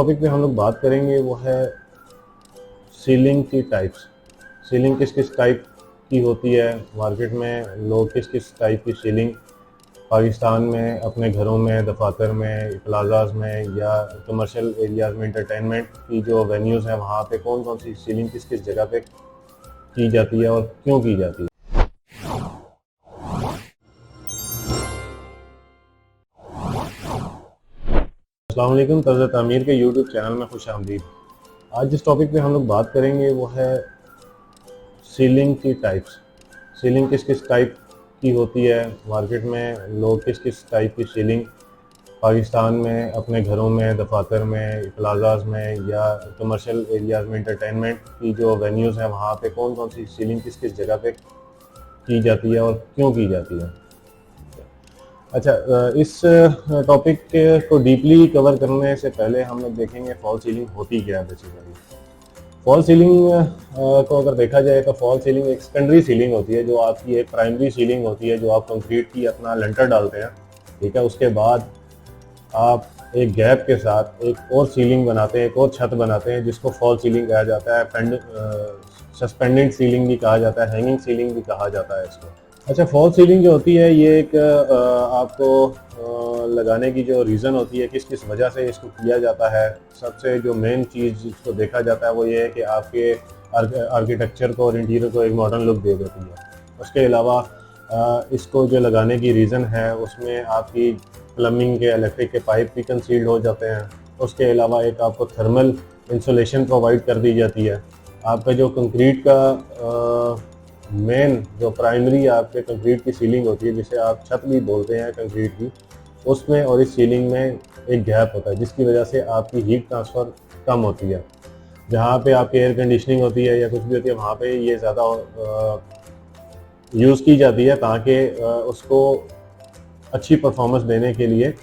Topic पे हम लोग बात करेंगे वो है सीलिंग की टाइप्स। सीलिंग किस किस टाइप की होती है, मार्केट में लोग किस किस टाइप की सीलिंग पाकिस्तान में अपने घरों में, दफातर में, प्लाजाज में या कमर्शियल एरियाज में, एंटरटेनमेंट की जो वेन्यूज़ हैं वहाँ पे कौन कौन सी सीलिंग किस किस जगह पे की जाती है और क्यों की जाती है। अस्सलाम वालेकुम, तर्ज़ तामीर के यूट्यूब चैनल में खुश आमदीद। आज जिस टॉपिक पे हम लोग बात करेंगे वो है सीलिंग की टाइप्स। सीलिंग किस किस टाइप की होती है, मार्केट में लोग किस किस टाइप की सीलिंग पाकिस्तान में अपने घरों में, दफातर में, प्लाजाज में या कमर्शियल एरियाज में, एंटरटेनमेंट की जो वेन्यूज़ हैं वहाँ पे कौन कौन सी सीलिंग किस किस जगह पे की जाती है और क्यों की जाती है। अच्छा, इस टॉपिक को डीपली कवर करने से पहले हम लोग देखेंगे फॉल सीलिंग होती क्या है। बेसिकली फॉल सीलिंग को अगर देखा जाए तो फॉल सीलिंग एक सेकेंडरी सीलिंग होती है, जो आपकी एक प्राइमरी सीलिंग होती है जो आप कंक्रीट की अपना लेंटर डालते हैं, ठीक है। उसके बाद आप एक गैप के साथ एक और सीलिंग बनाते हैं, एक और छत बनाते हैं जिसको फॉल सीलिंग कहा जाता है। सस्पेंडेड सीलिंग भी कहा जाता है, हैंगिंग सीलिंग भी कहा जाता है इसको। अच्छा, फॉल सीलिंग जो होती है ये एक आपको लगाने की जो रीज़न होती है, किस किस वजह से इसको किया जाता है, सबसे जो मेन चीज़ जिसको देखा जाता है वो ये है कि आपके आर्किटेक्चर को और इंटीरियर को एक मॉडर्न लुक दे देती है। उसके अलावा इसको जो लगाने की रीज़न है उसमें आपकी प्लम्बिंग के, इलेक्ट्रिक के पाइप भी कंसील्ड हो जाते हैं। उसके अलावा एक आपको थर्मल इंसुलेशन प्रोवाइड कर दी जाती है। आपका जो कंक्रीट का मेन जो प्राइमरी आपके कंक्रीट की सीलिंग होती है, जिसे आप छत भी बोलते हैं कंक्रीट की, उसमें और इस सीलिंग में एक गैप होता है जिसकी वजह से आपकी हीट ट्रांसफ़र कम होती है। जहाँ पे आपकी एयर कंडीशनिंग होती है या कुछ भी होती है वहाँ पे ये ज़्यादा यूज़ की जाती है ताकि उसको अच्छी परफॉर्मेंस देने के लिए,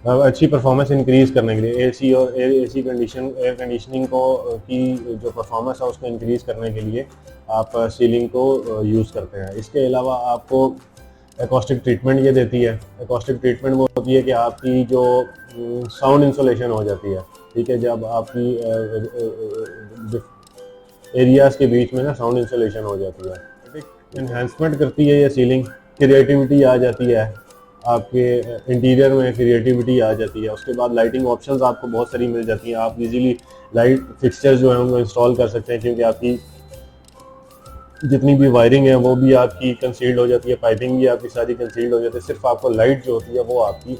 अच्छी परफॉर्मेंस इंक्रीज़ करने के लिए एसी और एयर कंडीशनिंग को की जो परफॉर्मेंस है उसको इंक्रीज़ करने के लिए आप सीलिंग को यूज़ करते हैं। इसके अलावा आपको एकॉस्टिक ट्रीटमेंट ये देती है। एकॉस्टिक ट्रीटमेंट वो होती है कि आपकी जो साउंड इंसुलेशन हो जाती है, ठीक है। जब आपकी एरियाज़ के बीच में ना साउंड इंसुलेशन हो जाती है, इन्हेंसमेंट करती है ये सीलिंग। क्रिएटिविटी आ जाती है आपके इंटीरियर में, क्रिएटिविटी आ जाती है। उसके बाद लाइटिंग ऑप्शंस आपको बहुत सारी मिल जाती हैं। आप इजीली लाइट फिक्सचर्स जो है उनको इंस्टॉल कर सकते हैं क्योंकि आपकी जितनी भी वायरिंग है वो भी आपकी कंसील्ड हो जाती है, पाइपिंग भी आपकी सारी कंसील्ड हो जाती है। सिर्फ आपको लाइट जो होती है वो आपकी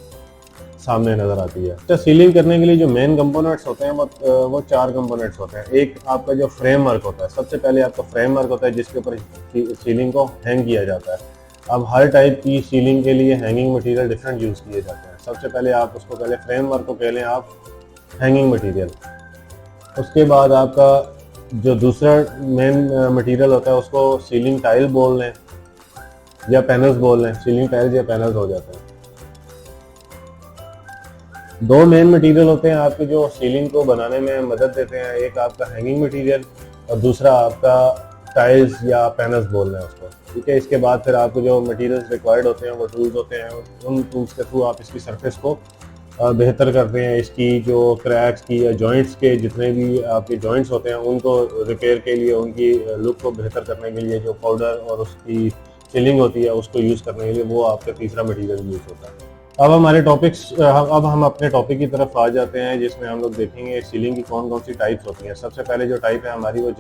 सामने नज़र आती है। तो सीलिंग करने के लिए जो मेन कंपोनेंट्स होते हैं वो 4 कंपोनेंट्स होते हैं। एक आपका जो फ्रेम वर्क होता है, सबसे पहले आपका फ्रेम वर्क होता है जिसके ऊपर सीलिंग को हैंग किया जाता है। अब हर टाइप की सीलिंग के लिए हैंगिंग मटेरियल डिफरेंट यूज़ किए जाते हैं। सबसे पहले आप उसको पहले फ्रेम वर्क को कह लें आप हैंगिंग मटेरियल। उसके बाद आपका जो दूसरा मेन मटेरियल होता है उसको सीलिंग टाइल बोल लें या पैनल्स बोल लें। सीलिंग टाइल्स या पैनल्स हो जाते हैं। दो मेन मटेरियल होते हैं आपके जो सीलिंग को बनाने में मदद देते हैं, एक आपका हैंगिंग मटेरियल और दूसरा आपका टाइल्स या पैनल्स बोल रहे हैं उसको, ठीक है। इसके बाद फिर आपको जो मटेरियल्स रिक्वायर्ड होते हैं वो टूल्स होते हैं। उन टूल्स के थ्रू आप इसकी सरफेस को बेहतर करते हैं। इसकी जो क्रैक्स की या जॉइंट्स के जितने भी आपके जॉइंट्स होते हैं उनको रिपेयर के लिए, उनकी लुक को बेहतर करने के लिए जो पाउडर और उसकी फिलिंग होती है उसको यूज़ करने के लिए वो आपका तीसरा मटेरियल यूज़ होता है। अब हम अपने टॉपिक की तरफ आ जाते हैं जिसमें हम लोग देखेंगे सीलिंग की कौन कौन सी टाइप्स होती हैं। सबसे पहले जो टाइप है हमारी वो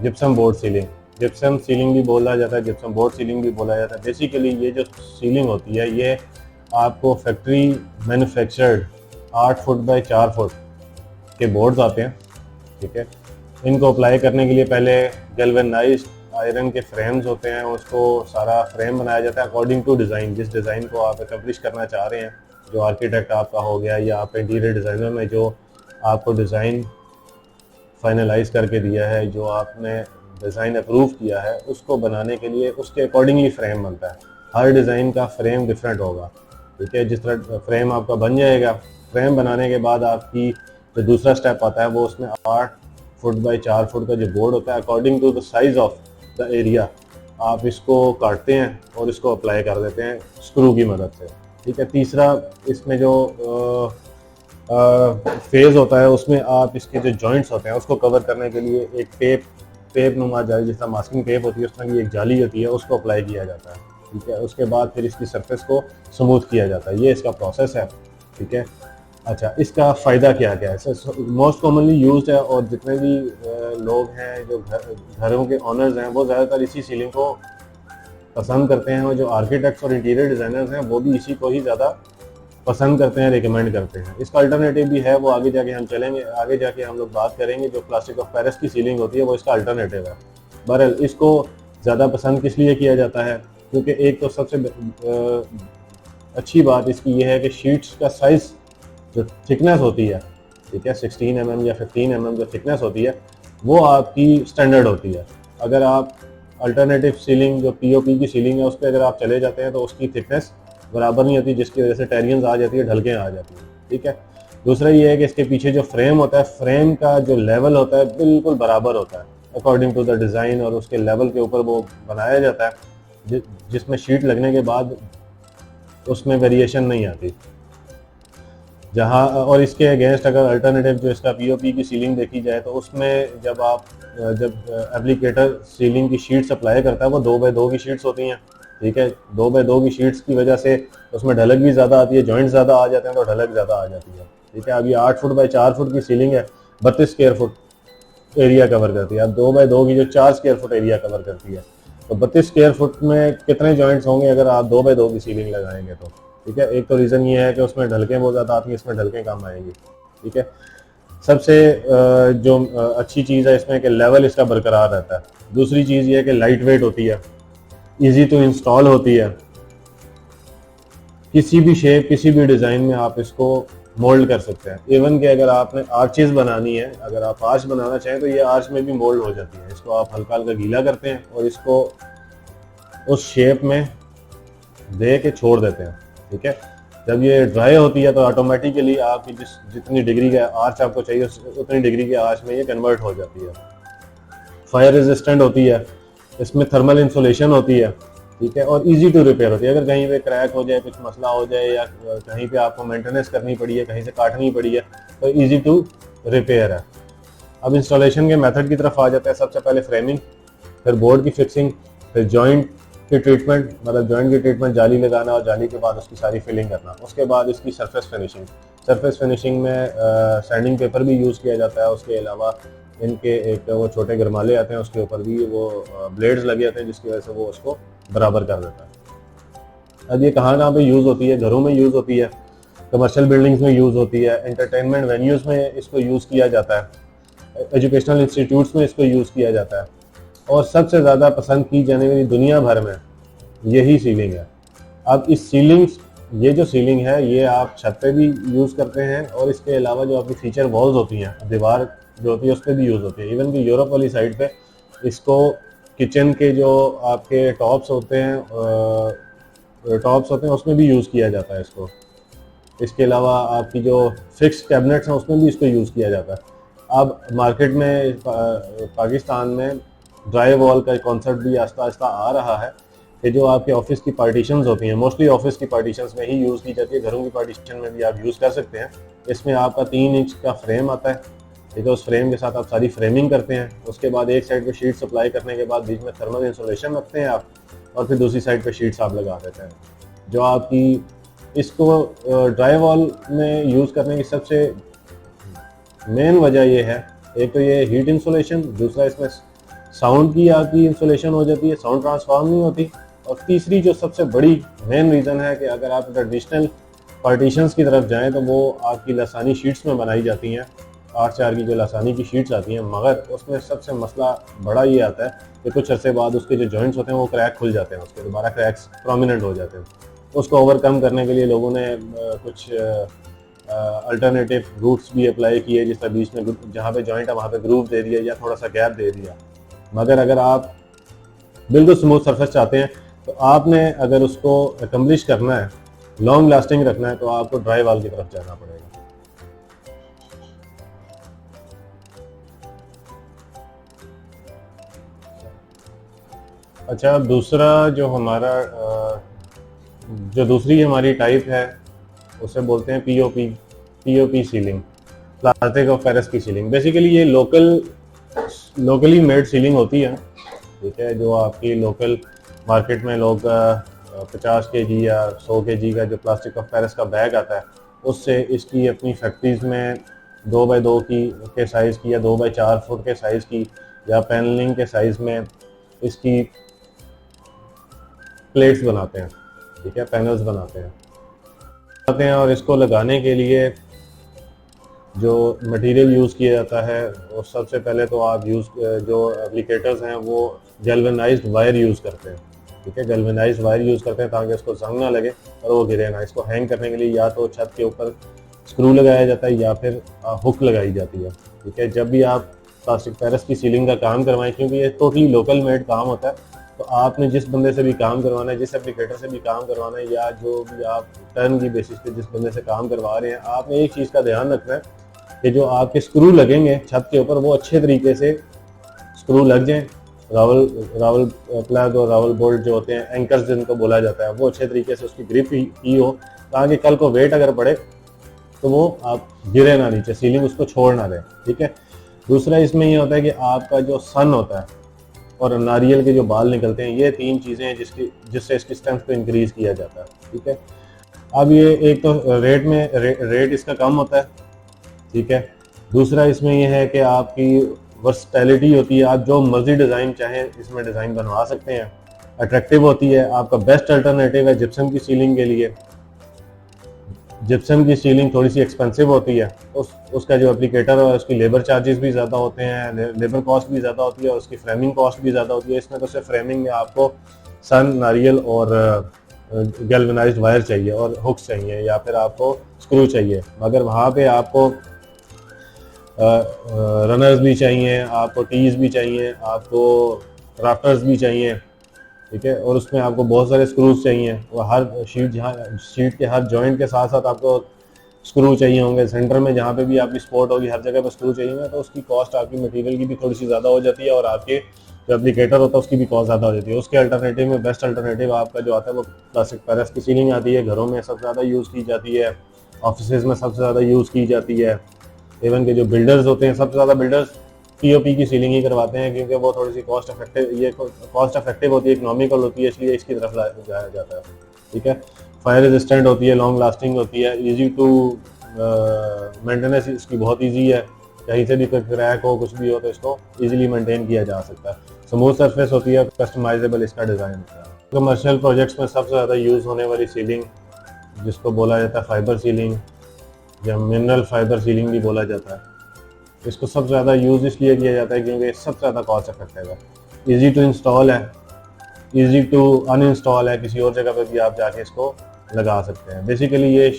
gypsum board ceiling. Gypsum ceiling भी बोला जाता है, जिप्सम बोर्ड सीलिंग भी बोला जाता है। बेसिकली ये जो सीलिंग होती है ये आपको factory manufactured 8 foot by 4 foot के बोर्ड्स आते हैं, ठीक है। इनको अप्लाई करने के लिए पहले गैल्वेनाइज्ड आयरन के फ्रेम्स होते हैं, उसको सारा फ्रेम बनाया जाता है अकॉर्डिंग टू डिज़ाइन। जिस डिज़ाइन को आप एकम्प्लिश करना चाह रहे हैं, जो आर्किटेक्ट आपका हो गया या आप इंटीरियर डिज़ाइनर में जो आपको डिज़ाइन फाइनलाइज करके दिया है, जो आपने डिज़ाइन अप्रूव किया है, उसको बनाने के लिए उसके अकॉर्डिंगली फ्रेम बनता है। हर डिज़ाइन का फ्रेम डिफरेंट होगा, ठीक है। जिस तरह फ्रेम आपका बन जाएगा, फ्रेम बनाने के बाद आपकी जो दूसरा स्टेप आता है वो उसमें 8 फुट बाई 4 फुट का जो बोर्ड होता है, according to the size of the area आप इसको काटते हैं और इसको अप्लाई कर देते हैं स्क्रू की मदद से, ठीक है। तीसरा इसमें जो फेज होता है, उसमें आप इसके जो जॉइंट्स होते हैं उसको कवर करने के लिए एक टेप नुमा जाली, जिस तरह मास्किंग टेप होती है उस तरह की एक जाली होती है, उसको अप्लाई किया जाता है। ठीक है, उसके बाद फिर इसकी सरफेस को स्मूथ किया जाता है। ये इसका प्रोसेस है। ठीक है। अच्छा, इसका फ़ायदा क्या क्या है? मोस्ट कॉमनली यूज्ड है, और जितने भी लोग हैं जो घरों के ऑनर्स हैं वो ज़्यादातर इसी सीलिंग को पसंद करते हैं, और जो आर्किटेक्ट्स और इंटीरियर डिज़ाइनर्स हैं वो भी इसी को ही ज़्यादा पसंद करते हैं, रिकमेंड करते हैं। इसका अल्टरनेटिव भी है, वो आगे जाके हम चलेंगे, आगे जाके हम लोग बात करेंगे। जो प्लास्टिक ऑफ पेरिस की सीलिंग होती है वो इसका अल्टरनेटिव है। बहरहाल इसको ज़्यादा पसंद किस लिए किया जाता है? क्योंकि एक तो सबसे अच्छी बात इसकी ये है कि शीट्स का साइज़, जो थिकनेस होती है, ठीक है, 16 mm या 15 mm जो थिकनेस होती है वो आपकी स्टैंडर्ड होती है। अगर आप अल्टरनेटिव सीलिंग, जो पीओपी की सीलिंग है, उस पर अगर आप चले जाते हैं तो उसकी थिकनेस बराबर नहीं होती, जिसकी वजह से टेरियंस आ जाती है, ढलकें आ जाती हैं। ठीक है। दूसरा ये है कि इसके पीछे जो फ्रेम होता है, फ्रेम का जो लेवल होता है बिल्कुल बराबर होता है अकॉर्डिंग टू द डिज़ाइन, और उसके लेवल के ऊपर वो बनाया जाता है, जिसमें शीट लगने के बाद उसमें वेरिएशन नहीं आती। जहाँ और इसके अगेंस्ट अगर अल्टरनेटिव जो इसका पीओपी की सीलिंग देखी जाए तो उसमें जब एप्लीकेटर सीलिंग की शीट्स अप्लाई करता है वो 2x2 की शीट्स होती हैं। ठीक है, 2x2 की शीट्स की वजह से उसमें ढलक भी ज़्यादा आती है, जॉइंट ज़्यादा आ जाते हैं तो ढलक ज़्यादा आ जाती है। ठीक है, अब ये 8 फुट बाई 4 फुट की सीलिंग है, 32 स्क्वायर फुट एरिया कवर करती है। अब 2x2 की जो 4 स्क्वायर फुट एरिया कवर करती है, तो 32 स्क्वायर फुट में कितने जॉइंट्स होंगे अगर आप 2x2 की सीलिंग लगाएंगे तो? ठीक है, एक तो रीज़न ये है कि उसमें ढलकें बहुत ज़्यादा आती हैं, इसमें ढलकें कम आएंगी। ठीक है, सबसे जो अच्छी चीज़ है इसमें कि लेवल इसका बरकरार रहता है। दूसरी चीज़ ये है कि लाइट वेट होती है, इजी टू इंस्टॉल होती है, किसी भी शेप, किसी भी डिज़ाइन में आप इसको मोल्ड कर सकते हैं। इवन कि अगर आपने आर्चेस बनानी है, अगर आप आर्च बनाना चाहें तो ये आर्च में भी मोल्ड हो जाती है। इसको आप हल्का हल्का गीला करते हैं और इसको उस शेप में दे के छोड़ देते हैं। ठीक है, जब ये ड्राई होती है तो ऑटोमेटिकली आपकी जितनी डिग्री का आर्च आपको चाहिए उतनी डिग्री के आर्च में ये कन्वर्ट हो जाती है। फायर रेजिस्टेंट होती है, इसमें थर्मल इंसुलेशन होती है। ठीक है, और इजी टू रिपेयर होती है। अगर कहीं पे क्रैक हो जाए, कुछ मसला हो जाए, या कहीं पे आपको मेंटेनेंस करनी पड़ी है, कहीं से काटनी पड़ी है, तो इजी टू रिपेयर है। अब इंस्टॉलेशन के मेथड की तरफ आ जाता है। सबसे पहले फ्रेमिंग, फिर बोर्ड की फिक्सिंग, फिर जॉइंट की ट्रीटमेंट, मतलब जॉइंट की ट्रीटमेंट, जाली लगाना, और जाली के बाद उसकी सारी फिलिंग करना। उसके बाद इसकी सरफेस फिनिशिंग। सरफेस फिनिशिंग में सैंडिंग पेपर भी यूज़ किया जाता है। उसके अलावा इनके एक वो छोटे गरमाले आते हैं, उसके ऊपर भी वो ब्लेड्स लगे आते हैं, जिसकी वजह से वो उसको बराबर कर देता है। अब ये कहाँ पे यूज़ होती है? घरों में यूज़ होती है, कमर्शियल बिल्डिंग्स में यूज़ होती है, एंटरटेनमेंट वेन्यूज़ में इसको यूज़ किया जाता है, एजुकेशनल इंस्टीट्यूट्स में इसको यूज़ किया जाता है, और सबसे ज़्यादा पसंद की जाने वाली दुनिया भर में यही सीलिंग है। अब इस सीलिंग, ये जो सीलिंग है ये आप छत पे भी यूज़ करते हैं, और इसके अलावा जो आपकी फीचर वॉल्स होती हैं, दीवार जो होती है उस पर भी यूज़ होती है। इवन कि यूरोप वाली साइड पे इसको किचन के जो आपके टॉप्स होते हैं उसमें भी यूज़ किया जाता है इसको। इसके अलावा आपकी जो फिक्स कैबिनेट्स हैं उसमें भी इसको यूज़ किया जाता है। अब मार्केट में पाकिस्तान में ड्राई वॉल का कॉन्सेप्ट भी आस्ता आस्ता आ रहा है, कि जो आपके ऑफिस की पार्टीशंस होती हैं, मोस्टली ऑफिस की पार्टीशंस में ही यूज़ की जाती है, घरों की पार्टीशन में भी आप यूज़ कर सकते हैं। इसमें आपका 3 इंच का फ्रेम आता है। ठीक है, उस फ्रेम के साथ आप सारी फ्रेमिंग करते हैं। उसके बाद एक साइड पे शीट अप्लाई करने के बाद बीच में थर्मल इंसुलेशन रखते हैं आप, और फिर दूसरी साइड पे शीट्स आप लगा देते हैं। जो आपकी इसको ड्राई वॉल में यूज़ करने की सबसे मेन वजह ये है, एक तो ये हीट इंसुलेशन, दूसरा इसमें साउंड की आपकी इंसुलेशन हो जाती है, साउंड ट्रांसफॉर्म नहीं होती, और तीसरी जो सबसे बड़ी मेन रीज़न है कि अगर आप ट्रेडिशनल पार्टीशंस की तरफ जाएं तो वो आपकी लसानी शीट्स में बनाई जाती हैं, 8x4 की जो लसानी की शीट्स आती हैं, मगर उसमें सबसे मसला बड़ा ये आता है कि कुछ अरसे बाद उसके जो जॉइंट्स होते हैं वो क्रैक खुल जाते हैं, उसके दोबारा क्रैक्स प्रोमिनेंट हो जाते हैं। उसको ओवरकम करने के लिए लोगों ने कुछ अल्टरनेटिव रूट्स भी अप्लाई किए, जिस तरह बीच में जहाँ पे जॉइंट है वहाँ पे ग्रूव दे दिया या थोड़ा सा गैप दे दिया। मगर अगर आप बिल्कुल स्मूथ सरफेस चाहते हैं तो आपने अगर उसको एकम्प्लिश करना है, लॉन्ग लास्टिंग रखना है, तो आपको ड्राई वॉल की तरफ जाना पड़ेगा। अच्छा, दूसरा जो हमारा जो दूसरी हमारी टाइप है उसे बोलते हैं POP, POP ceiling, plastic of Paris की सीलिंग। बेसिकली ये लोकली मेड सीलिंग होती है, ठीक है, जो आपकी लोकल मार्केट में लोग 50 kg या 100 kg का जो प्लास्टिक ऑफ पेरिस का बैग आता है, उससे इसकी अपनी फैक्ट्रीज में 2x2 के साइज़ की या 2x4 फुट के साइज़ की या पैनलिंग के साइज़ में इसकी प्लेट्स बनाते हैं, ठीक है, पैनल्स बनाते हैं और इसको लगाने के लिए जो मटेरियल यूज़ किया जाता है वो सबसे पहले तो आप जो एप्लीकेटर्स हैं वो गैल्वेनाइज्ड वायर यूज़ करते हैं, ठीक है, गैल्वेनाइज्ड वायर यूज़ करते हैं ताकि उसको जंग ना लगे और वो गिरे ना। इसको हैंग करने के लिए या तो छत के ऊपर स्क्रू लगाया जाता है या फिर हुक लगाई जाती है, ठीक है। जब भी आप प्लास्टिक पेरिस की सीलिंग का काम करवाएं, क्योंकि ये टोटली लोकल मेड काम होता है, तो आपने जिस बंदे से भी काम करवाना है, जिस एप्लीकेटर से भी काम करवाना है या जो भी आप टर्न की बेसिस पे जिस बंदे से काम करवा रहे हैं, आपने एक चीज़ का ध्यान रखना है कि जो आपके स्क्रू लगेंगे छत के ऊपर वो अच्छे तरीके से स्क्रू लग जाएं। रावल प्लग और रावल बोल्ट जो होते हैं, एंकर्स जिनको बोला जाता है, वो अच्छे तरीके से उसकी ग्रिप की हो ताकि कल को वेट अगर पड़े तो वो आप गिरे ना नीचे, सीलिंग उसको छोड़ ना दे, ठीक है। दूसरा इसमें ये होता है कि आपका जो सन होता है और नारियल के जो बाल निकलते हैं, ये 3 चीज़ें हैं जिससे इसकी स्ट्रेंथ को इंक्रीज किया जाता है, ठीक है। अब ये एक तो रेट इसका कम होता है, ठीक है। दूसरा इसमें यह है कि आपकी वर्सटैलिटी होती है, आप जो मर्जी डिज़ाइन चाहें इसमें डिज़ाइन बनवा सकते हैं। अट्रैक्टिव होती है, आपका बेस्ट अल्टरनेटिव है जिप्सम की सीलिंग के लिए। जिप्सम की सीलिंग थोड़ी सी एक्सपेंसिव होती है, उसका जो एप्लीकेटर है उसकी लेबर चार्जेस भी ज़्यादा होते हैं, लेबर कॉस्ट भी ज़्यादा होती है और उसकी फ्रेमिंग कॉस्ट भी ज़्यादा होती है। इसमें तो सिर्फ फ्रेमिंग में आपको सन, नारियल और गैल्वेनाइज्ड वायर चाहिए और हुक्स चाहिए या फिर आपको स्क्रू चाहिए, मगर वहाँ पे आपको रनर्स भी चाहिए, आपको टीज भी चाहिए, आपको राफ्टर्स भी चाहिए, ठीक है, और उसमें आपको बहुत सारे स्क्रूज चाहिए और हर शीट के हर जॉइंट के साथ साथ आपको स्क्रू चाहिए होंगे। सेंटर में जहाँ पे भी आपकी स्पॉट होगी हर जगह पर स्क्रू चाहिए होंगे, तो उसकी कॉस्ट आपकी मटेरियल की भी थोड़ी सी ज़्यादा हो जाती है और आपके जो एप्लीकेटर होता है उसकी भी कॉस्ट ज़्यादा हो जाती है। उसके अल्टरनेटिव में बेस्ट अल्टरनेटिव आपका जो आता है वो प्लास्टिक पेरिस की सीलिंग आती है। घरों में सबसे ज़्यादा यूज़ की जाती है, ऑफिस में सबसे ज़्यादा यूज़ की जाती है। इवन के जो बिल्डर्स होते हैं, सबसे ज़्यादा बिल्डर्स पीओपी की सीलिंग ही करवाते हैं क्योंकि वो थोड़ी सी कॉस्ट इफेक्टिव होती है, इकोनॉमिकल होती है, इसलिए इसकी तरफ जाया जाता है, ठीक है। फायर रेजिस्टेंट होती है, लॉन्ग लास्टिंग होती है, इजी टू मेंटेनेंस इसकी बहुत इजी है, कहीं से भी कोई क्रैक हो कुछ भी हो तो इसको इजीली मेंटेन किया जा सकता है। स्मूथ सरफेस होती है, कस्टमाइजेबल इसका डिज़ाइन होता है। कमर्शियल प्रोजेक्ट्स में सबसे ज़्यादा यूज़ होने वाली सीलिंग जिसको बोला जाता है फाइबर सीलिंग या मिनरल फाइबर सीलिंग भी बोला जाता है, इसको सबसे ज़्यादा यूज़ इसलिए किया जाता है क्योंकि सबसे ज़्यादा कॉस्ट इफेक्टिव है, इजी टू इंस्टॉल है, इजी टू अनइंस्टॉल है, किसी और जगह पे भी आप जाके इसको लगा सकते हैं। बेसिकली ये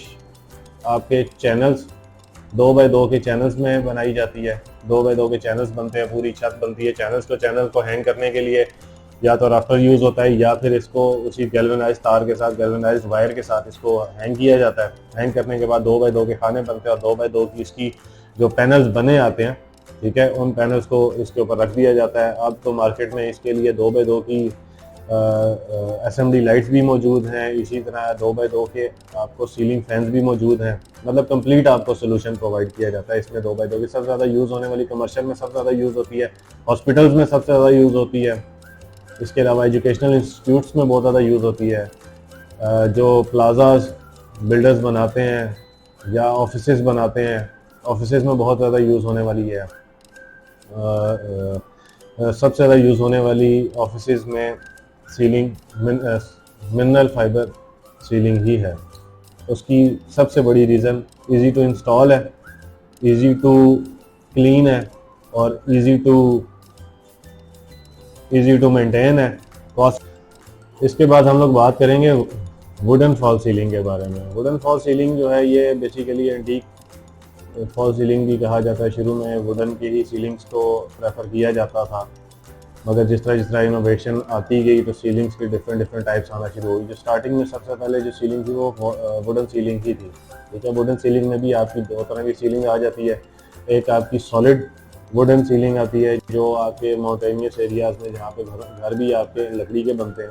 आपके चैनल्स 2x2 के चैनल्स में बनाई जाती है, 2x2 के चैनल्स बनते हैं, पूरी छत बनती है। चैनल को हैंग करने के लिए या तो राफ्टर यूज़ होता है या फिर इसको उसी गैल्वेनाइज्ड तार के साथ, गैल्वेनाइज्ड वायर के साथ इसको हैंग किया जाता है। हैंग करने के बाद 2x2 के खाने बनते हैं और 2x2 की इसकी जो पैनल्स बने आते हैं, ठीक है, उन पैनल्स को इसके ऊपर रख दिया जाता है। अब तो मार्केट में इसके लिए 2x2 की असेंबली लाइट्स भी मौजूद हैं, इसी तरह 2x2 के आपको सीलिंग फैंस भी मौजूद हैं, मतलब कंप्लीट आपको सोल्यूशन प्रोवाइड किया जाता है। इसमें 2x2 की सबसे ज़्यादा यूज़ होने वाली कमर्शियल में सबसे ज़्यादा यूज़ होती है, हॉस्पिटल्स में सबसे ज़्यादा यूज़ होती है, इसके अलावा एजुकेशनल इंस्टीट्यूट्स में बहुत ज़्यादा यूज़ होती है। जो प्लाजाज बिल्डर्स बनाते हैं या ऑफिसेज बनाते हैं, ऑफिसेज में बहुत ज़्यादा यूज़ होने वाली है। सबसे ज़्यादा यूज़ होने वाली ऑफिसेज में सीलिंग मिनरल फाइबर सीलिंग ही है। उसकी सबसे बड़ी रीज़न इजी टू इंस्टॉल है, इजी टू क्लीन है और इजी टू मेंटेन है, कॉस्ट। इसके बाद हम लोग बात करेंगे वुडन फॉल सीलिंग के बारे में। वुडन फॉल सीलिंग जो है ये बेसिकली एंटीक फॉल सीलिंग भी कहा जाता है। शुरू में वुडन की ही सीलिंग्स को प्रेफर किया जाता था, मगर जिस तरह इनोवेशन आती गई तो सीलिंग्स के डिफरेंट टाइप्स आना शुरू हुई। जो स्टार्टिंग में सबसे पहले जो सीलिंग थी वो वुडन सीलिंग ही थी, ठीक है। वुडन सीलिंग में भी आपकी 2 तरह की सीलिंग आ जाती है। एक आपकी सॉलिड वुडन सीलिंग आती है जो आपके माउंटेनियस एरियाज़ में जहाँ पे घर भी आपके लकड़ी के बनते हैं,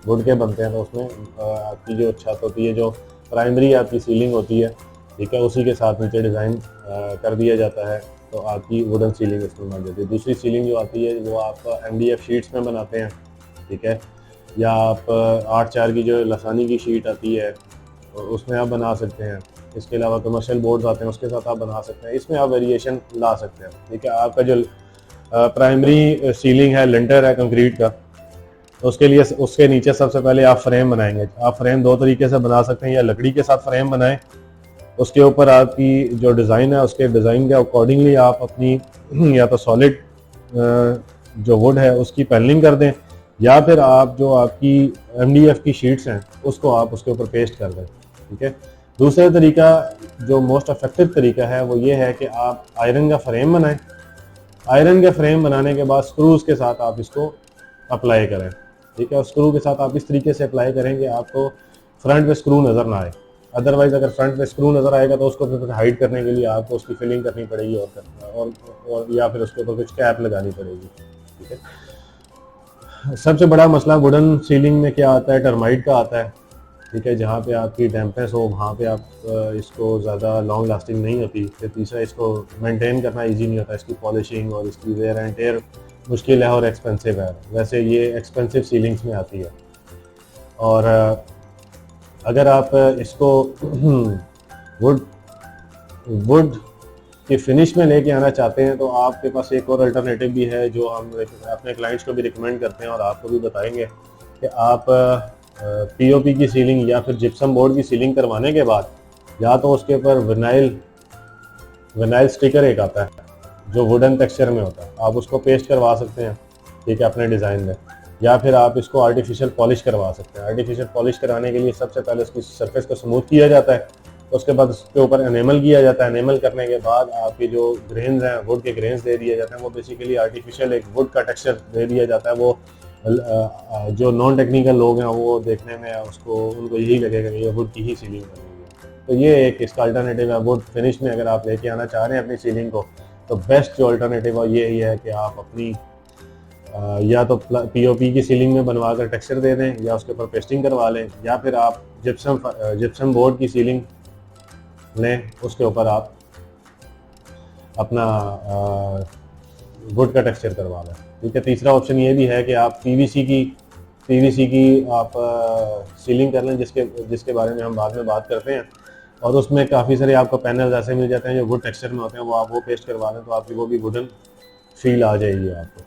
वुड के बनते हैं, तो उसमें आपकी जो छत होती है, जो प्राइमरी आपकी सीलिंग होती है, ठीक है, उसी के साथ नीचे डिज़ाइन कर दिया जाता है, तो आपकी वुडन सीलिंग इसमें बन जाती है। दूसरी सीलिंग जो आती है वो आप MDF शीट्स में बनाते हैं, ठीक है, या आप 8x4 की जो लसानी की शीट आती है उसमें आप बना सकते हैं। इसके अलावा कमर्शियल बोर्ड्स आते हैं, उसके साथ आप बना सकते हैं। इसमें आप वेरिएशन ला सकते हैं, ठीक है। आपका जो प्राइमरी सीलिंग है, लिंटर है कंक्रीट का, तो उसके लिए उसके नीचे सबसे पहले आप फ्रेम बनाएंगे। आप फ्रेम दो तरीके से बना सकते हैं, या लकड़ी के साथ फ्रेम बनाएं, उसके ऊपर आपकी जो डिज़ाइन है उसके डिज़ाइन के अकॉर्डिंगली आप अपनी या तो सॉलिड जो वुड है उसकी पैनलिंग कर दें, या फिर आप जो आपकी MDF की शीट्स हैं उसको आप उसके ऊपर पेस्ट कर दें, ठीक है। दूसरा तरीका जो मोस्ट इफेक्टिव तरीका है वो ये है कि आप आयरन का फ्रेम बनाएं। आयरन के फ्रेम बनाने के बाद स्क्रूज के साथ आप इसको अप्लाई करें, ठीक है। स्क्रू के साथ आप इस तरीके से अप्लाई करेंगे आपको फ्रंट पे स्क्रू नज़र ना आए। अदरवाइज अगर फ्रंट पे स्क्रू नज़र आएगा तो उसको फिर हाइड करने के लिए आपको उसकी फिलिंग करनी पड़ेगी और या फिर उसके ऊपर कुछ कैप लगानी पड़ेगी, ठीक है। सबसे बड़ा मसला वुडन सीलिंग में क्या आता है, टर्माइट का आता है, ठीक है। जहाँ पे आपकी डैम्पनेस हो वहाँ पे आप इसको ज़्यादा लॉन्ग लास्टिंग नहीं होती। फिर तीसरा, इसको मेंटेन करना इजी नहीं होता, इसकी पॉलिशिंग और इसकी वेयर एंड टेयर मुश्किल है और एक्सपेंसिव है। वैसे ये एक्सपेंसिव सीलिंग्स में आती है। और अगर आप इसको वुड की फिनिश में लेके आना चाहते हैं तो आपके पास एक और अल्टरनेटिव भी है जो हम अपने क्लाइंट्स को भी रिकमेंड करते हैं और आपको भी बताएंगे कि आप POP की सीलिंग या फिर जिप्सम बोर्ड की सीलिंग करवाने के बाद या तो उसके ऊपर विनाइल स्टिकर एक आता है जो वुडन टेक्सचर में होता है, आप उसको पेस्ट करवा सकते हैं, ठीक है, अपने डिज़ाइन में, या फिर आप इसको आर्टिफिशियल पॉलिश करवा सकते हैं। आर्टिफिशियल पॉलिश कराने के लिए सबसे पहले उसकी सरफेस को स्मूथ किया जाता है, उसके बाद उसके ऊपर एनेमल किया जाता है। एनेमल करने के बाद आपके जो ग्रेन्स हैं, वुड के ग्रेन्स दे दिए जाते हैं। वो बेसिकली आर्टिफिशियल एक वुड का टेक्सचर दे दिया जाता है। वो जो नॉन टेक्निकल लोग हैं वो देखने में उनको यही लगेगा कि ये वुड की ही सीलिंग बनेगी। तो ये एक इसका अल्टरनेटिव है। वुड फिनिश में अगर आप लेके आना चाह रहे हैं अपनी सीलिंग को, तो बेस्ट जो अल्टरनेटिव है ये ही है कि आप अपनी या तो POP की सीलिंग में बनवा कर टेक्सचर दे दें, या उसके ऊपर पेस्टिंग करवा लें, या फिर आप जिप्सम बोर्ड की सीलिंग लें, उसके ऊपर आप अपना वुड का टेक्सचर करवा लें, ठीक है। तीसरा ऑप्शन ये भी है कि आप PVC की आप सीलिंग कर लें, जिसके बारे में हम बाद में बात करते हैं। और उसमें काफ़ी सारे आपको पैनल्स ऐसे मिल जाते हैं जो वुड टेक्सचर में होते हैं, वो आप वो पेस्ट करवा लें तो आपकी वो भी वुडन फील आ जाएगी आपको।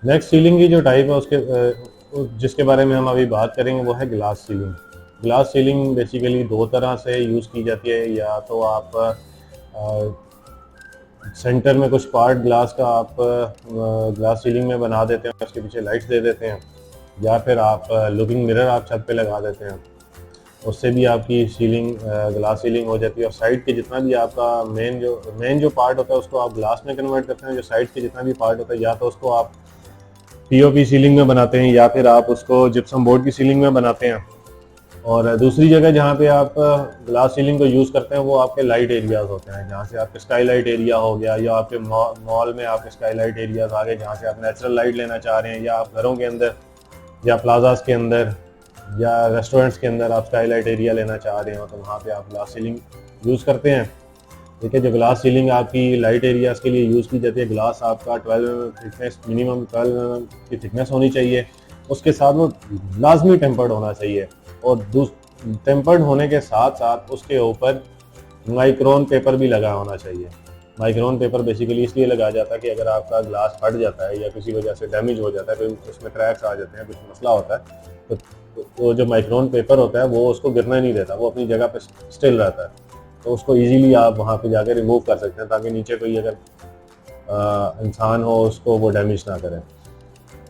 नेक्स्ट सीलिंग की जो टाइप है जिसके बारे में हम अभी बात करेंगे वो है glass ceiling. Glass ceiling basically दो तरह से यूज़ की जाती है। या तो आप सेंटर में कुछ पार्ट ग्लास का आप ग्लास सीलिंग में बना देते हैं, उसके पीछे लाइट्स दे देते हैं, या फिर आप लुकिंग मिरर आप छत पे लगा देते हैं, उससे भी आपकी सीलिंग ग्लास सीलिंग हो जाती है। और साइड के जितना भी आपका मेन जो पार्ट होता है उसको आप ग्लास में कन्वर्ट करते हैं। जो साइड के जितना भी पार्ट होता है या तो उसको आप POP सीलिंग में बनाते हैं, या फिर आप उसको जिप्सम बोर्ड की सीलिंग में बनाते हैं। और दूसरी जगह जहाँ पे आप ग्लास सीलिंग को यूज़ करते हैं वो आपके लाइट एरियाज होते हैं, जहाँ से आपके स्काईलाइट एरिया हो गया, या आपके मॉल में आपके स्काईलाइट एरियाज आ गए जहाँ से आप नेचुरल लाइट लेना चाह रहे हैं, या आप घरों के अंदर या प्लाजास के अंदर या रेस्टोरेंट्स के अंदर आप स्काईलाइट एरिया लेना चाह रहे हो, तो वहाँ पे आप ग्लास सीलिंग यूज़ करते हैं, ठीक है। जो ग्लास सीलिंग आपकी लाइट एरियाज़ के लिए यूज़ की जाती है, ग्लास आपका 12 थिकनेस, मिनिमम 12 की थिकनेस होनी चाहिए। उसके साथ वो लाजमी टेम्पर्ड होना चाहिए, और टेम्पर्ड होने के साथ साथ उसके ऊपर माइक्रोन पेपर भी लगा होना चाहिए। माइक्रोन पेपर बेसिकली इसलिए लगाया जाता है कि अगर आपका ग्लास फट जाता है या किसी वजह से डैमेज हो जाता है, फिर उसमें क्रैक्स आ जाते हैं, कुछ मसला होता है, तो जो माइक्रोन पेपर होता है वो उसको गिरना नहीं देता, वो अपनी जगह पे स्टिल रहता है। तो उसको इजीली आप वहाँ पे जाकर रिमूव कर सकते हैं, ताकि नीचे कोई अगर इंसान हो उसको वो डैमेज ना करे।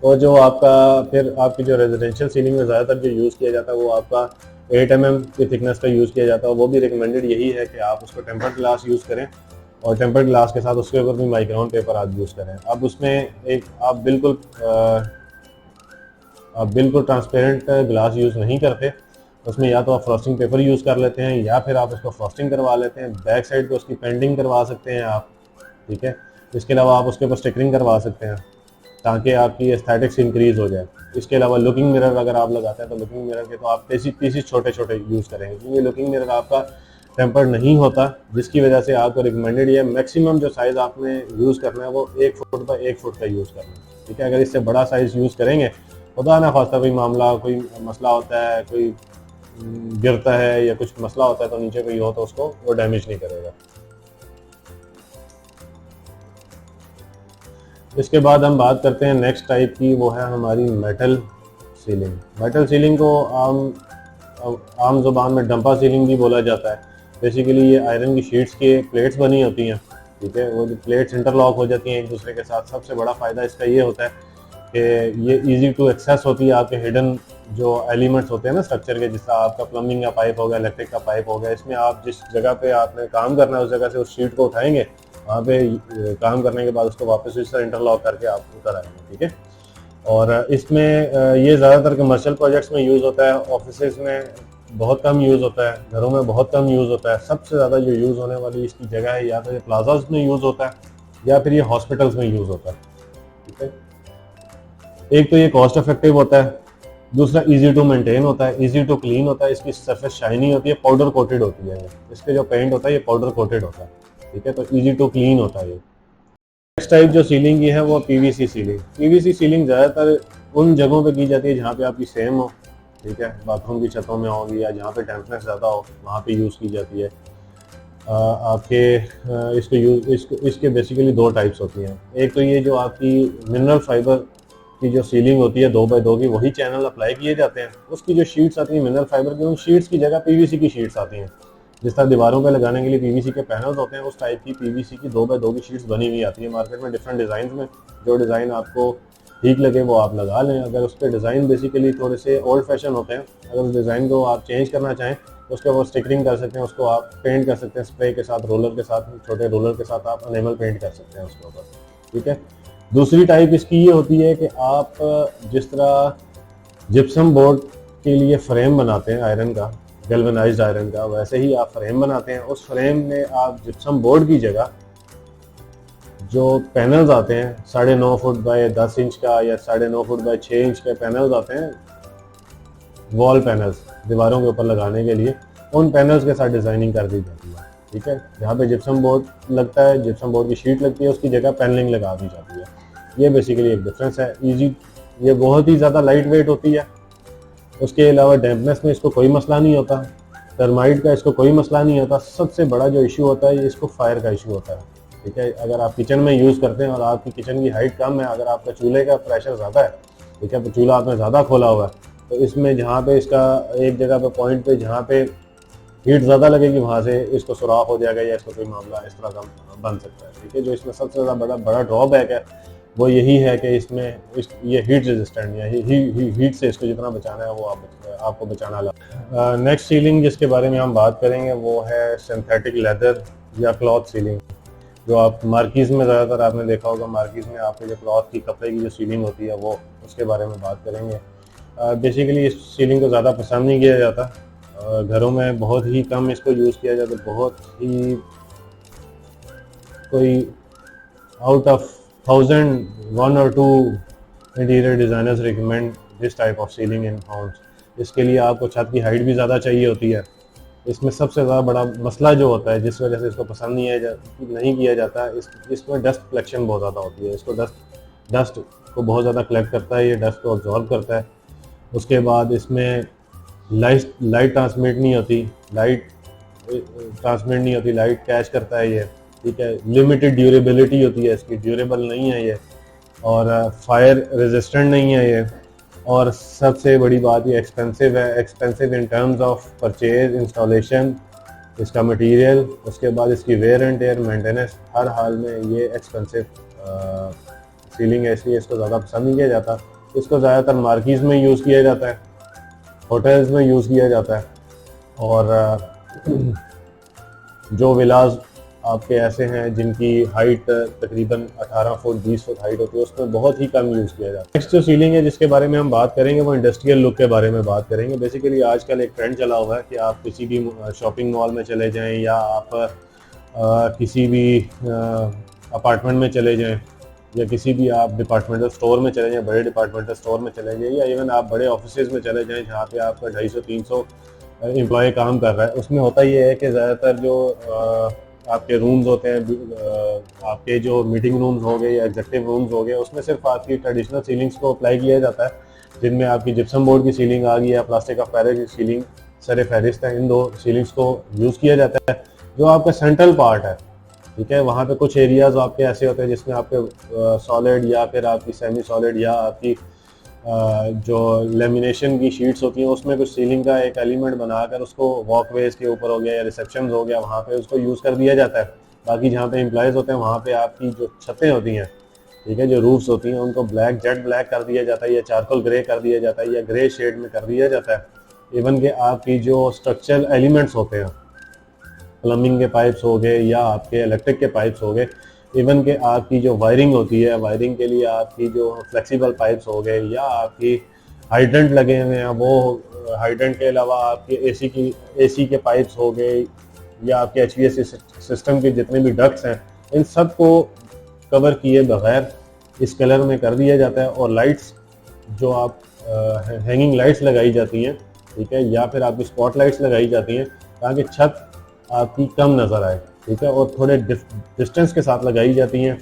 और जो आपका फिर आपकी जो रेजिडेंशियल सीलिंग में ज़्यादातर जो यूज़ किया जाता है वो आपका 8 mm की थिकनेस का यूज़ किया जाता है। वो भी रिकमेंडेड यही है कि आप उसको टेम्पर्ड ग्लास यूज़ करें, और टेम्पर्ड ग्लास के साथ उसके ऊपर भी माइक्रोन पेपर आप यूज़ करें। अब उसमें एक आप बिल्कुल ट्रांसपेरेंट ग्लास यूज़ नहीं करते, उसमें या तो आप फ्रॉस्टिंग पेपर यूज़ कर लेते हैं, या फिर आप उसको फ्रॉस्टिंग करवा लेते हैं। बैक साइड पे उसकी पेंटिंग करवा सकते हैं आप, ठीक है। इसके अलावा आप उसके ऊपर स्टिकरिंग करवा सकते हैं। ताकि आपकी एस्थेटिक्स इंक्रीज हो जाए। इसके अलावा लुकिंग मिरर अगर आप लगाते हैं तो लुकिंग मिरर के तो आप पीसीस छोटे छोटे यूज़ करेंगे, क्योंकि लुकिंग मिरर आपका टेम्पर्ड नहीं होता, जिसकी वजह से आपको रिकमेंडेड ये मैक्सिमम जो साइज़ आपने यूज़ करना है वो 1 फुट बाई 1 फुट का यूज़ करना है। ठीक है, अगर इससे बड़ा साइज़ यूज़ करेंगे, खुदा ना खास्ता कोई मामला, कोई मसला होता है, कोई गिरता है या कुछ मसला होता है तो नीचे कोई हो तो उसको वो डैमेज नहीं करेगा। इसके बाद हम बात करते हैं नेक्स्ट टाइप की, वो है हमारी मेटल सीलिंग। मेटल सीलिंग को आम ज़ुबान में डंपा सीलिंग भी बोला जाता है। बेसिकली ये आयरन की शीट्स के प्लेट्स बनी होती हैं। ठीक है, वो जो प्लेट्स इंटरलॉक हो जाती हैं एक दूसरे के साथ। सबसे बड़ा फ़ायदा इसका ये होता है कि ये इजी टू एक्सेस होती है। आपके हिडन जो एलिमेंट्स होते हैं ना स्ट्रक्चर के, जिस तरह आपका प्लम्बिंग का पाइप हो गया, इलेक्ट्रिक का पाइप हो गया, इसमें आप जिस जगह पे आपने काम करना है उस जगह से उस शीट को उठाएंगे, वहाँ पे काम करने के बाद उसको वापस इस तरह इंटरलॉक करके आप उतर आएंगे। ठीक है, और इसमें ये ज़्यादातर कमर्शियल प्रोजेक्ट्स में यूज़ होता है, ऑफिसेज में बहुत कम यूज़ होता है, घरों में बहुत कम यूज़ होता है। सबसे ज़्यादा जो यूज़ होने वाली इसकी जगह है या तो ये प्लाजाज में यूज़ होता है या फिर ये हॉस्पिटल्स में यूज़ होता है। ठीक है, एक तो ये कॉस्ट इफेक्टिव होता है, दूसरा इजी टू मेंटेन होता है, इजी टू क्लीन होता है, इसकी सरफेस शाइनी होती है, पाउडर कोटेड होती है। इसके जो पेंट होता है ये पाउडर कोटेड होता है। ठीक है, तो इजी टू क्लीन होता है ये। नेक्स्ट टाइप जो सीलिंग की है वो पीवीसी सीलिंग। पीवीसी सीलिंग ज़्यादातर उन जगहों पे की जाती है जहाँ पे आपकी सेम हो। ठीक है, बाथरूम की छतों में होगी या जहाँ पे टेम्परेचर ज़्यादा हो, वहाँ पे यूज़ की जाती है। इसके बेसिकली दो टाइप्स होती हैं। एक तो ये जो आपकी मिनरल फाइबर की जो सीलिंग होती है 2x2 की, वही चैनल अप्लाई किए जाते हैं। उसकी जो शीट्स आती हैं मिनरल फाइबर की, उन शीट्स की जगह पीवीसी की शीट्स आती हैं। जिस तरह दीवारों पे लगाने के लिए पीवीसी के पैनल्स होते हैं, उस टाइप की पीवीसी की 2x2 की शीट्स बनी हुई आती है मार्केट में डिफरेंट डिज़ाइन में। जो डिज़ाइन आपको ठीक लगे वो आप लगा लें। अगर उसके डिज़ाइन बेसिकली थोड़े से ओल्ड फैशन होते हैं, अगर उस डिज़ाइन को आप चेंज करना चाहें तो उसके ऊपर स्टिकरिंग कर सकते हैं, उसको आप पेंट कर सकते हैं स्प्रे के साथ, रोलर के साथ, छोटे रोलर के साथ आप एनेमल पेंट कर सकते हैं उसके ऊपर। ठीक है, दूसरी टाइप इसकी ये होती है कि आप जिस तरह जिप्सम बोर्ड के लिए फ्रेम बनाते हैं आयरन का, गैल्वेनाइज्ड आयरन का, वैसे ही आप फ्रेम बनाते हैं। उस फ्रेम में आप जिप्सम बोर्ड की जगह जो पैनल्स आते हैं 9.5 फुट बाय 10 इंच का या 9.5 फुट बाय 6 इंच के पैनल्स आते हैं, वॉल पैनल्स दीवारों के ऊपर लगाने के लिए, उन पैनल्स के साथ डिज़ाइनिंग कर दी जाती है। ठीक है, जहाँ पे जिप्सम बोर्ड लगता है, जिप्सम बोर्ड की शीट लगती है, उसकी जगह पैनलिंग लगा दी जाती है। ये बेसिकली एक डिफरेंस है। ये बहुत ही ज़्यादा लाइट वेट होती है। उसके अलावा डैम्पनेस में इसको कोई मसला नहीं होता, टर्माइट का इसको कोई मसला नहीं होता। सबसे बड़ा जो इशू होता है इसको फायर का इशू होता है। ठीक है, अगर आप किचन में यूज़ करते हैं और आपकी किचन की हाइट कम है, अगर आपका चूल्हे का प्रेशर ज़्यादा है, ठीक है, तो चूल्हा आपने ज़्यादा खोला हुआ है, तो इसमें जहाँ पे इसका एक जगह पे पॉइंट पे जहाँ पे हीट ज़्यादा लगेगी वहाँ से इसको सुराख हो जाएगा या इसको कोई मामला इस तरह का बन सकता है। ठीक है, जो इसमें सबसे ज़्यादा बड़ा ड्रॉबैक है वो यही है कि ये हीट रेजिस्टेंट या हीट से इसको जितना बचाना है वो आपको बचाना लगा। नेक्स्ट सीलिंग जिसके बारे में हम बात करेंगे वो है सिंथेटिक लेदर या क्लॉथ सीलिंग। जो आप मार्कीज़ में ज़्यादातर आपने देखा होगा, मार्कीज़ में आपके जो क्लॉथ की कपड़े की जो सीलिंग होती है वो उसके बारे में बात करेंगे। बेसिकली इस सीलिंग को ज़्यादा पसंद नहीं किया जाता, घरों में बहुत ही कम इसको यूज़ किया जाता है। बहुत ही कोई out of 1000 1 or 2 interior designers recommend this type of ceiling in Holmes. इसके लिए आपको छत की हाइट भी ज़्यादा चाहिए होती है। इसमें सबसे ज़्यादा बड़ा मसला जो होता है जिस वजह से इसको पसंद नहीं किया जाता है, इसमें डस्ट कलेक्शन बहुत ज़्यादा होती है। इसको डस्ट को बहुत ज़्यादा कलेक्ट करता है, ये डस्ट को अब्जॉर्ब करता है। उसके बाद इसमें लाइट ट्रांसमिट नहीं होती, लाइट कैच करता है ये। ठीक है, लिमिटेड ड्यूरेबिलिटी होती है इसकी, ड्यूरेबल नहीं है ये, और फायर रेजिस्टेंट नहीं है ये, और सबसे बड़ी बात ये एक्सपेंसिव है। Expensive in terms of purchase, installation, इसका मटेरियल, उसके बाद इसकी वेयर एंड टेयर, मेंटेनेंस, हर हाल में ये एक्सपेंसिव सीलिंग है, इसलिए इसको ज़्यादा पसंद नहीं किया जाता। इसको ज़्यादातर मार्कीज़ में यूज़ किया जाता है, होटल्स में यूज़ किया जाता है, और जो विलाज आपके ऐसे हैं जिनकी हाइट तकरीबन 18 फुट 20 फुट हाइट होती है, उसमें बहुत ही कम यूज़ किया जाता है। नेक्स्ट जो सीलिंग है जिसके बारे में हम बात करेंगे वो इंडस्ट्रियल लुक के बारे में बात करेंगे। बेसिकली आजकल एक ट्रेंड चला हुआ है कि आप किसी भी शॉपिंग मॉल में चले जाएं या आप किसी भी अपार्टमेंट में चले जाएं, या किसी भी आप डिपार्टमेंटल स्टोर में चले जाएं, बड़े डिपार्टमेंटल स्टोर में चले जाएं, या इवन आप बड़े ऑफिसेज में चले जाएं जहाँ पे आपका 250-300 एम्प्लॉय काम कर रहा है, उसमें होता ये है कि ज़्यादातर जो आपके रूम्स होते हैं, आपके जो मीटिंग रूम्स हो गए या एग्जेक्टिव रूम्स हो गए, उसमें सिर्फ आपकी ट्रेडिशनल सीलिंग्स को अप्लाई किया जाता है, जिनमें आपकी जिप्सम बोर्ड की सीलिंग आ गई है, प्लास्टिक ऑफ पैरिस की सीलिंग सर फहरिस्त है। इन दो सीलिंग्स को यूज़ किया जाता है। जो आपका सेंट्रल पार्ट है, ठीक है, वहाँ पे कुछ एरियाज आपके ऐसे होते हैं जिसमें आपके सॉलिड या फिर आपकी सेमी सॉलिड या आपकी जो लेमिनेशन की शीट्स होती हैं, उसमें कुछ सीलिंग का एक एलिमेंट बनाकर उसको वॉकवेज के ऊपर हो गया या रिसेप्शन हो गया, वहाँ पे उसको यूज़ कर दिया जाता है। बाकी जहाँ पे एम्प्लॉयज़ होते हैं वहाँ पे आपकी जो छतें होती हैं, ठीक है, जो रूफ्स होती हैं, उनको ब्लैक जेट ब्लैक कर दिया जाता है या चारकोल ग्रे कर दिया जाता है या ग्रे शेड में कर दिया जाता है। इवन के आपकी जो स्ट्रक्चरल एलिमेंट्स होते हैं, प्लम्बिंग के पाइप्स हो गए या आपके इलेक्ट्रिक के पाइप्स हो गए, इवन के आपकी जो वायरिंग होती है, वायरिंग के लिए आपकी जो फ्लेक्सिबल पाइप्स हो गए या आपकी हाइड्रेंट लगे हुए हैं, वो हाइड्रेंट के अलावा आपके एसी के पाइप्स हो गए या आपके एचवीएसी सिस्टम के जितने भी डक्ट्स हैं, इन सब को कवर किए बगैर इस कलर में कर दिया जाता है। और लाइट्स जो आप हैंगिंग लाइट्स लगाई जाती हैं, ठीक है, या फिर आपकी स्पॉट लाइट्स लगाई जाती हैं ताकि छत आपकी कम नज़र आए, ठीक है, और थोड़े डिस्टेंस के साथ लगाई जाती हैं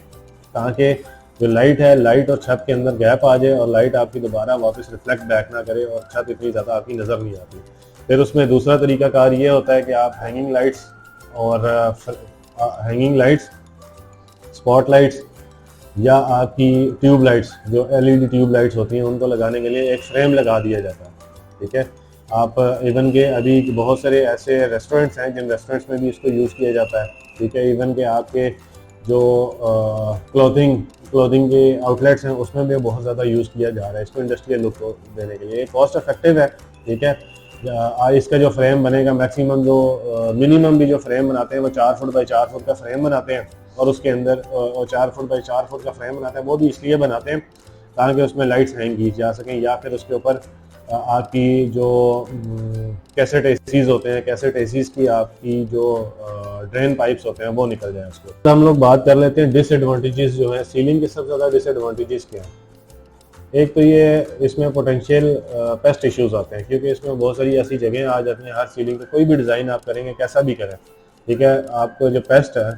ताकि जो लाइट है, लाइट और छत के अंदर गैप आ जाए और लाइट आपकी दोबारा वापस रिफ्लेक्ट बैक ना करे और छत इतनी ज़्यादा आपकी नज़र नहीं आती। फिर उसमें दूसरा तरीकाकार ये होता है कि आप हैंगिंग लाइट्स और हैंगिंग लाइट्स, स्पॉट लाइट्स या आपकी ट्यूब लाइट्स, जो एलईडी ट्यूब लाइट्स होती हैं, उनको लगाने के लिए एक फ्रेम लगा दिया जाता है, ठीक है। आप इवन के अभी बहुत सारे ऐसे रेस्टोरेंट्स हैं जिन रेस्टोरेंट्स में भी इसको यूज़ किया जाता है, ठीक है। इवन के आपके जो क्लोथिंग के आउटलेट्स हैं उसमें भी बहुत ज़्यादा यूज़ किया जा रहा है इसको इंडस्ट्रियल लुक को देने के लिए। कॉस्ट इफेक्टिव है, ठीक है। इसका जो फ्रेम बनेगा, मैक्सिमम जो मिनिमम भी जो फ्रेम बनाते हैं वो 4 फुट बाई 4 फुट का फ्रेम बनाते हैं, और उसके अंदर 4 फुट बाई 4 फुट का फ्रेम बनाते हैं। वो भी इसलिए बनाते हैं ताकि उसमें लाइट्स हैंग की जा सकें, या फिर उसके ऊपर आपकी जो कैसेट एसीज होते हैं, कैसेट एसीज की आपकी जो ड्रेन पाइप्स होते हैं वो निकल जाए उसको। तो हम लोग बात कर लेते हैं डिसएडवांटेजेस जो है सीलिंग के। सबसे ज़्यादा डिसएडवांटेजेस क्या हैं? एक तो ये इसमें पोटेंशियल पेस्ट इश्यूज आते हैं, क्योंकि इसमें बहुत सारी ऐसी जगह आ जाती हैं हर सीलिंग पे, कोई भी डिज़ाइन आप करेंगे कैसा भी करें, ठीक है, आपको जो पेस्ट है,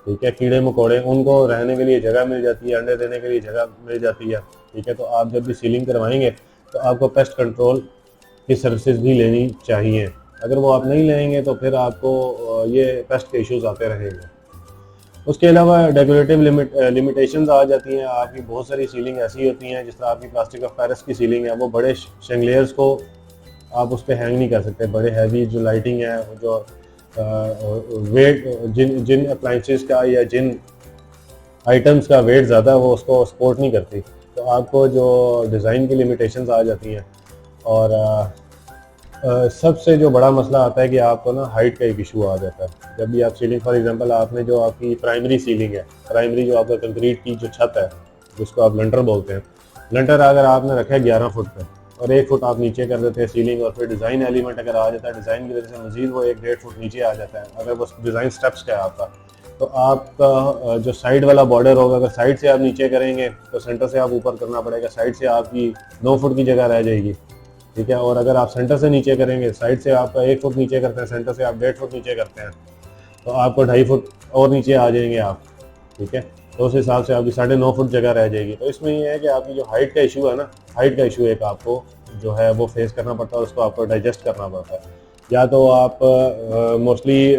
ठीक है, कीड़े मकोड़े, उनको रहने के लिए जगह मिल जाती है, अंडे देने के लिए जगह मिल जाती है, ठीक है। तो आप जब भी सीलिंग करवाएंगे तो आपको पेस्ट कंट्रोल की सर्विसेज भी लेनी चाहिए। अगर वो आप नहीं लेंगे तो फिर आपको ये पेस्ट के इश्यूज आते रहेंगे। उसके अलावा डेकोरेटिव लिमिटेशंस आ जाती हैं। आपकी बहुत सारी सीलिंग ऐसी होती हैं, जिस तरह आपकी प्लास्टिक ऑफ पैरिस की सीलिंग है, वो बड़े शेंगलियर्स को आप उस पर हैंग नहीं कर सकते। बड़े हैवी जो लाइटिंग है, जो वेट, जिन अप्लाइंसेस का या जिन आइटम्स का वेट ज़्यादा, वो उसको सपोर्ट नहीं करती। तो आपको जो डिज़ाइन की लिमिटेशंस आ जाती हैं। और सबसे जो बड़ा मसला आता है कि आपको ना हाइट का एक इशू आ जाता है। जब भी आप सीलिंग, फॉर एग्जांपल, आपने जो आपकी प्राइमरी सीलिंग है, प्राइमरी जो आपका कंक्रीट की जो छत है, जिसको आप लंटर बोलते हैं, लंटर अगर आपने रखा है 11 फुट पे और 1 फुट आप नीचे कर देते हैं सीलिंग, और फिर डिज़ाइन एलिमेंट अगर आ जाता है, डिज़ाइन की वजह से मजीद वो 1-1.5 फुट नीचे आ जाता है। अगर वो डिज़ाइन स्टेप्स का है आपका, तो आपका जो साइड वाला बॉर्डर होगा, अगर साइड से आप नीचे करेंगे तो सेंटर से आप ऊपर करना पड़ेगा, साइड से आपकी 9 फुट की जगह रह जाएगी, ठीक है। और अगर आप सेंटर से नीचे करेंगे, साइड से आपका 1 फुट नीचे करते हैं, सेंटर से आप 1.5 फुट नीचे करते हैं, तो आपको 2.5 फुट और नीचे आ जाएंगे आप, ठीक है। तो उस हिसाब से आपकी 9.5 फुट जगह रह जाएगी। तो इसमें ये है कि आपकी जो हाइट का इशू है ना, हाइट का इशू एक आपको जो है वो फेस करना पड़ता है, उसको आपको डाइजेस्ट करना पड़ता है। या तो आप मोस्टली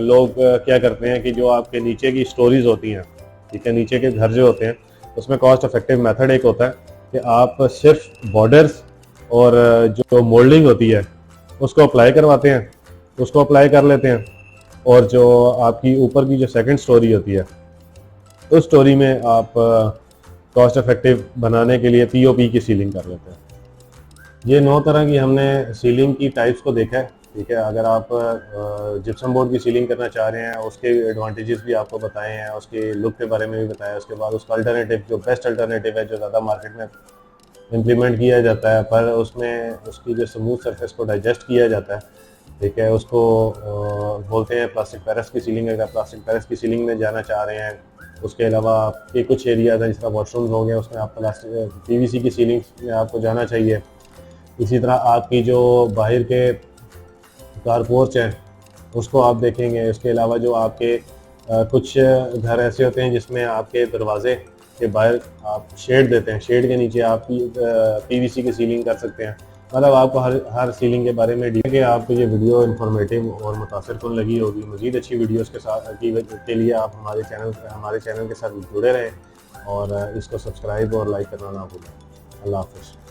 लोग क्या करते हैं कि जो आपके नीचे की स्टोरीज होती हैं, ठीक है, नीचे के घर जो होते हैं, उसमें कॉस्ट इफेक्टिव मेथड एक होता है कि आप सिर्फ बॉर्डर्स और जो मोल्डिंग होती है उसको अप्लाई करवाते हैं, उसको अप्लाई कर लेते हैं, और जो आपकी ऊपर की जो सेकंड स्टोरी होती है, उस स्टोरी में आप कॉस्ट इफेक्टिव बनाने के लिए पीओपी की सीलिंग कर लेते हैं। ये 9 तरह की हमने सीलिंग की टाइप्स को देखा है, ठीक है। अगर आप जिप्सम बोर्ड की सीलिंग करना चाह रहे हैं, उसके एडवांटेजेस भी आपको बताए हैं, उसके लुक के बारे में भी बताया, उसके बाद उसका अल्टरनेटिव, जो बेस्ट अल्टरनेटिव है, जो ज़्यादा मार्केट में इम्प्लीमेंट किया जाता है, पर उसमें उसकी जो स्मूथ सरफेस को डाइजेस्ट किया जाता है, ठीक है। उसको बोलते हैं प्लास्टिक पैरस की सीलिंग। अगर प्लास्टिक पैरस की सीलिंग में जाना चाह रहे हैं, उसके अलावा आपके कुछ एरियाज हैं जिस तरह वॉशरूम हो गए, उसमें आप प्लास्टिक पीवीसी की सीलिंग में आपको जाना चाहिए। इसी तरह आपकी जो बाहर के कार पोर्च है उसको आप देखेंगे। उसके अलावा जो आपके कुछ घर ऐसे होते हैं जिसमें आपके दरवाजे के बाहर आप शेड देते हैं, शेड के नीचे आप पीवीसी की सीलिंग कर सकते हैं। मतलब आपको हर सीलिंग के बारे में कि आपको ये वीडियो इन्फॉर्मेटिव और मुतासिरकुन लगी होगी। मज़ीद अच्छी वीडियोस के लिए आप हमारे चैनल के साथ जुड़े रहें और इसको सब्सक्राइब और लाइक करना ना भूलें। अल्लाह हाफ़िज़।